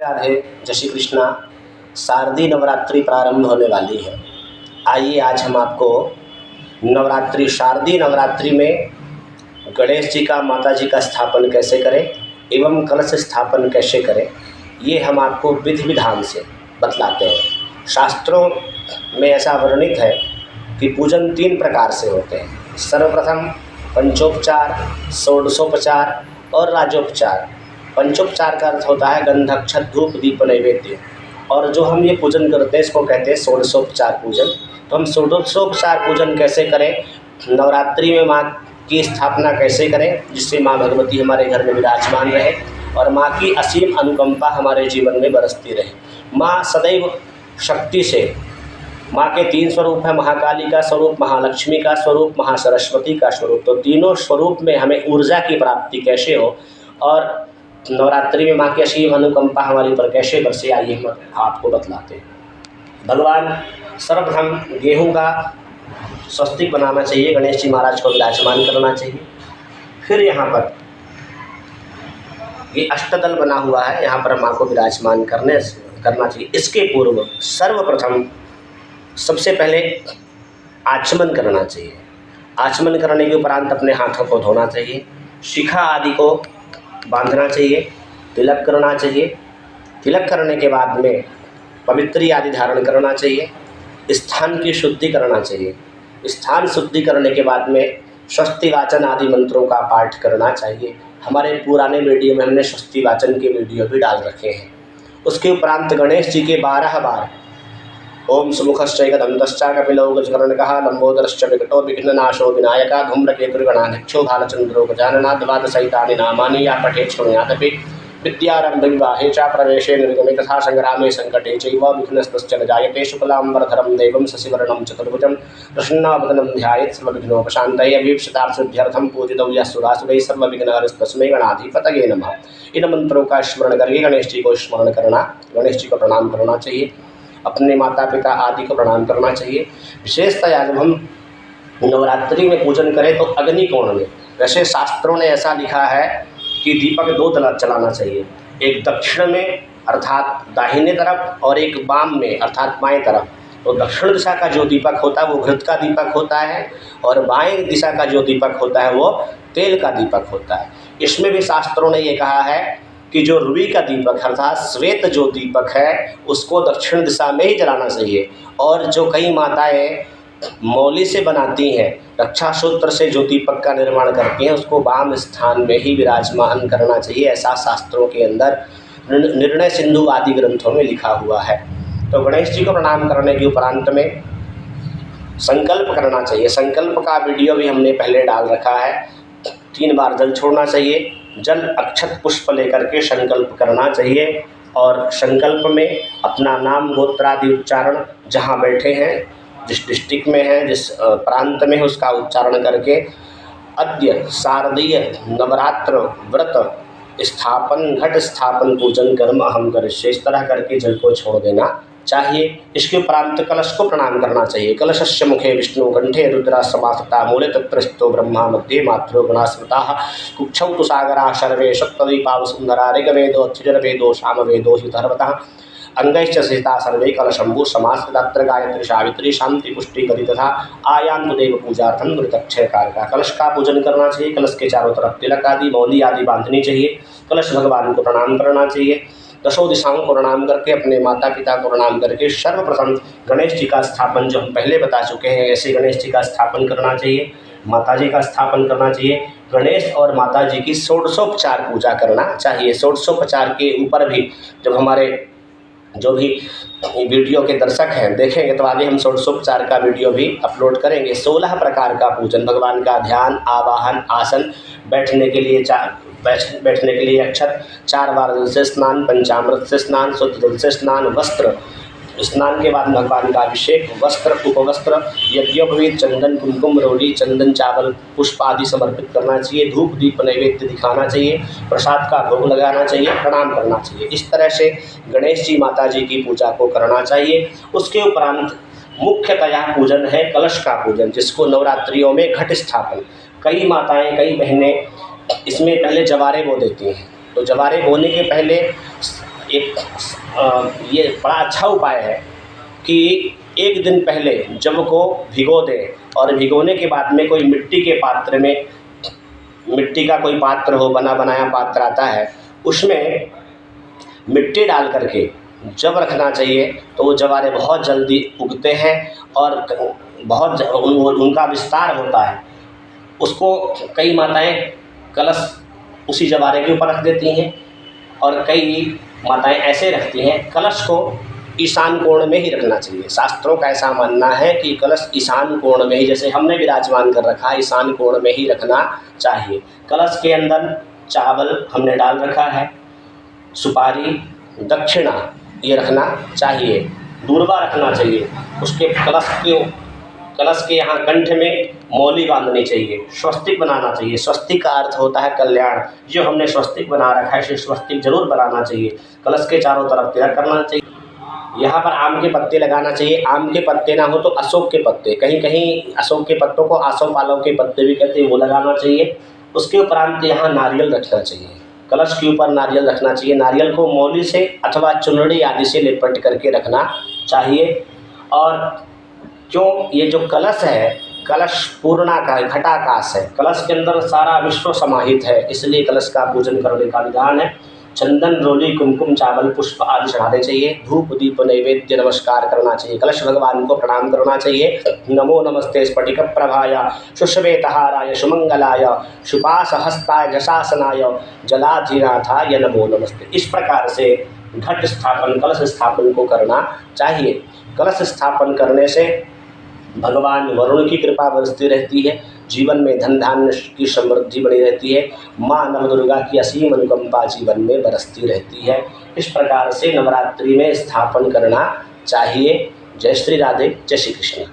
राधे, जय श्री कृष्णा। शारदीय नवरात्रि प्रारंभ होने वाली है। आइए आज हम आपको शारदीय नवरात्रि में गणेश जी का, माता जी का स्थापन कैसे करें एवं कलश स्थापन कैसे करें, ये हम आपको विधि विधान से बतलाते हैं। शास्त्रों में ऐसा वर्णित है कि पूजन 3 प्रकार से होते हैं। सर्वप्रथम पंचोपचार, षोडशोपचार और राजोपचार। पंचोपचार का अर्थ होता है गंध, अक्षत, धूप, दीप, नैवेद्य। और जो हम ये पूजन करते हैं इसको कहते हैं षोडशोपचार पूजन। तो हम षोडशोपचार पूजन कैसे करें, नवरात्रि में माँ की स्थापना कैसे करें जिससे माँ भगवती हमारे घर में विराजमान रहे और माँ की असीम अनुकंपा हमारे जीवन में बरसती रहे। माँ सदैव शक्ति से, माँ के 3 स्वरूप हैं, महाकाली का स्वरूप, महालक्ष्मी का स्वरूप, महासरस्वती का स्वरूप। तो तीनों स्वरूप में हमें ऊर्जा की प्राप्ति कैसे हो और नवरात्रि में माँ की असीम अनुकंपा हमारे ऊपर कैसे बरसे, आइए हम आपको बतलाते हैं। भगवान सर्वप्रथम गेहूँ का स्वस्तिक बनाना चाहिए, गणेश जी महाराज को विराजमान करना चाहिए। फिर यहाँ पर ये अष्टदल बना हुआ है, यहाँ पर माँ को विराजमान करना चाहिए। इसके पूर्व सर्वप्रथम सबसे पहले आचमन करना चाहिए। आचमन करने के उपरांत अपने हाथों को धोना चाहिए, शिखा आदि को बांधना चाहिए, तिलक करना चाहिए। तिलक करने के बाद में पवित्री आदि धारण करना चाहिए, स्थान की शुद्धि करना चाहिए। स्थान शुद्धि करने के बाद में स्वस्ति वाचन आदि मंत्रों का पाठ करना चाहिए। हमारे पुराने वीडियो में हमने स्वस्ति वाचन के वीडियो भी डाल रखे हैं। उसके उपरांत गणेश जी के 12 बार ओम सुमुखश्चैकदन्तश्च कपिलो गजकर्णकः लंबोदरश्च विकटो विघ्ननाशो विनायकः धूम्रकेतुर्गणाध्यक्षो भालचन्द्रो गजाननः द्वादशैतानि नामानि या पठेत् शृणुयादपि विद्यारम्भे विवाहे च प्रवेशे निर्गमे तथा संग्रामे संकटे चैव विघ्नस्तश्च न जायते। शुक्लाम्बरधरं देवं शशिवर्णं चतुर्भुजं प्रसन्नावदनं ध्यायेत् सर्वविघ्नोपशान्तये। अभीप्सितार्थसिद्ध्यर्थं पूजितव्यः सुरासुरैः सर्वविघ्नहरस्तस्मै गणाधिपतये नमः। इन मंत्रों का स्मरण करके गणेश जी को स्मरण करना, गणेश जी को प्रणाम करना चाहिए। अपने माता पिता आदि को प्रणाम करना चाहिए। विशेषतया जब हम नवरात्रि में पूजन करें तो अग्निकोण में, वैसे शास्त्रों ने ऐसा लिखा है कि दीपक 2 तरफ चलाना चाहिए, एक दक्षिण में अर्थात दाहिने तरफ और एक वाम में अर्थात बाएं तरफ। तो दक्षिण दिशा का जो दीपक होता है वो घृत का दीपक होता है और बाएं दिशा का जो दीपक होता है वो तेल का दीपक होता है। इसमें भी शास्त्रों ने ये कहा है कि जो रुई का दीपक अर्थात श्वेत जो दीपक है उसको दक्षिण दिशा में ही जलाना चाहिए। और जो कई माताएं मौली से बनाती हैं, रक्षा सूत्र से जो दीपक का निर्माण करती हैं उसको वाम स्थान में ही विराजमान करना चाहिए, ऐसा शास्त्रों के अंदर निर्णय सिंधु आदि ग्रंथों में लिखा हुआ है। तो गणेश जी को प्रणाम करने के उपरांत में संकल्प करना चाहिए। संकल्प का वीडियो भी हमने पहले डाल रखा है। 3 बार जल छोड़ना चाहिए, जल अक्षत पुष्प लेकर के संकल्प करना चाहिए और संकल्प में अपना नाम गोत्र आदि उच्चारण जहाँ बैठे हैं, जिस डिस्ट्रिक्ट में हैं, जिस प्रांत में है उसका उच्चारण करके अद्य शारदीय नवरात्र व्रत स्थापन घट स्थापन पूजन कर्म अहम करिष्ये, इस तरह करके जल को छोड़ देना चाहिए। इसके उपरांत कलश को प्रणाम करना चाहिए। कलशस्य मुखे विष्णु, कंठे रुद्रा समास्थिता, मूले तत्र स्थितो ब्रह्मा, मध्ये मात्रो गणा स्मृताः, कुक्षौ तु सागराः सर्वे सप्तद्वीपा वसुन्धरा, ऋग्वेदो अथर्ववेदो सामवेदो हितर्वतः, अंगैश्च सहिता सर्वे कलशंभु समास्थितात्र गायत्री सावित्री शांति पुष्टि गति तथा आयान्तु देव पूजार्थं मृतक्षय कारका। कलश का पूजन करना चाहिए। कलश के चारों तरफ तिलक आदि मौली आदि बांधनी चाहिए। कलश भगवान को प्रणाम करना चाहिए। 10 दिशाओं को प्रणाम करके अपने माता पिता को प्रणाम करके सर्वप्रथम गणेश जी का स्थापन जो हम पहले बता चुके हैं ऐसे गणेश जी का स्थापन करना चाहिए, माता जी का स्थापन करना चाहिए। गणेश और माता जी की षोडशोपचार पूजा करना चाहिए। षोडशोपचार के ऊपर भी जब हमारे जो भी वीडियो के दर्शक हैं देखेंगे तो आगे हम षोडशोपचार का वीडियो भी अपलोड करेंगे। 16 प्रकार का पूजन, भगवान का ध्यान, आवाहन, आसन, बैठने के लिए अक्षत, 4 बार जल से स्नान, पंचामृत से स्नान, शुद्ध जल से स्नान, वस्त्र स्नान के बाद भगवान का अभिषेक, वस्त्र, उपवस्त्र, यज्ञोपवीत, चंदन, कुमकुम, रोली, चंदन, चावल, पुष्प आदि समर्पित करना चाहिए। धूप दीप नैवेद्य दिखाना चाहिए, प्रसाद का भोग लगाना चाहिए, प्रणाम करना चाहिए। इस तरह से गणेश जी माता जी की पूजा को करना चाहिए। उसके उपरांत मुख्यतया पूजन है कलश का पूजन, जिसको नवरात्रियों में घट स्थापन। कई माताएं, कई बहनें इसमें पहले जवारे बो देती हैं। तो जवारे बोने के पहले एक ये बड़ा अच्छा उपाय है कि एक दिन पहले जव को भिगो दें और भिगोने के बाद में कोई मिट्टी के पात्र में, मिट्टी का कोई पात्र हो, बना बनाया पात्र आता है, उसमें मिट्टी डाल करके जव रखना चाहिए। तो वो जवारे बहुत जल्दी उगते हैं और बहुत उनका विस्तार होता है। उसको कई माताएं कलश उसी जवारे के ऊपर रख देती हैं और कई माताएं ऐसे रखती हैं। कलश को ईशान कोण में ही रखना चाहिए। शास्त्रों का ऐसा मानना है कि कलश ईशान कोण में ही, जैसे हमने विराजमान कर रखा है, ईशान कोण में ही रखना चाहिए। कलश के अंदर चावल हमने डाल रखा है, सुपारी, दक्षिणा ये रखना चाहिए, दूर्वा रखना चाहिए। उसके कलश के यहाँ कंठ में मौली बांधनी चाहिए, स्वस्तिक बनाना चाहिए। स्वस्तिक का अर्थ होता है कल्याण। जो हमने स्वस्तिक बना रखा है, इसे स्वस्तिक जरूर बनाना चाहिए। कलश के चारों तरफ तिलक करना चाहिए। यहाँ पर आम के पत्ते लगाना चाहिए। आम के पत्ते ना हो तो अशोक के पत्ते, कहीं कहीं अशोक के पत्तों को आसो पालव के पत्ते भी कहते हैं, वो लगाना चाहिए। उसके उपरांत यहाँ नारियल रखना चाहिए। कलश के ऊपर नारियल रखना चाहिए। नारियल को मौली से अथवा चुनरी आदि से लिपट करके रखना चाहिए। और क्यों ये जो कलश है, कलश पूर्णाकार घटाकाश है, कलश के अंदर सारा विश्व समाहित है, इसलिए कलश का पूजन करने का विधान है। चंदन, रोली, कुमकुम, चावल, पुष्प आदि चढ़ाने चाहिए। धूप, दीप, नैवेद्य नमस्कार करना चाहिए। कलश भगवान को प्रणाम करना चाहिए। नमो नमस्ते स्फटिक प्रभाय सुश्वेतहाराय सुमंगलाय शुपासहस्ताय जशासनाय जलाधिनाथाय नमो नमस्ते। इस प्रकार से घट स्थापन, कलश स्थापन को करना चाहिए। कलश स्थापन करने से भगवान वरुण की कृपा बरसती रहती है, जीवन में धन धान्य की समृद्धि बनी रहती है, माँ नवदुर्गा की असीम अनुकंपा जीवन में बरसती रहती है। इस प्रकार से नवरात्रि में स्थापन करना चाहिए। जय श्री राधे, जय श्री कृष्ण।